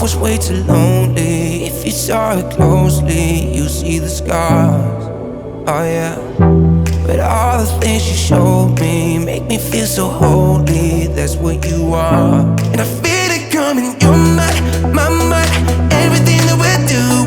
was way too lonely. If you saw it closely, you see the scars. Oh yeah. But all the things you showed me make me feel so holy. That's what you are. And I feel it coming, you're my mind. Everything that we do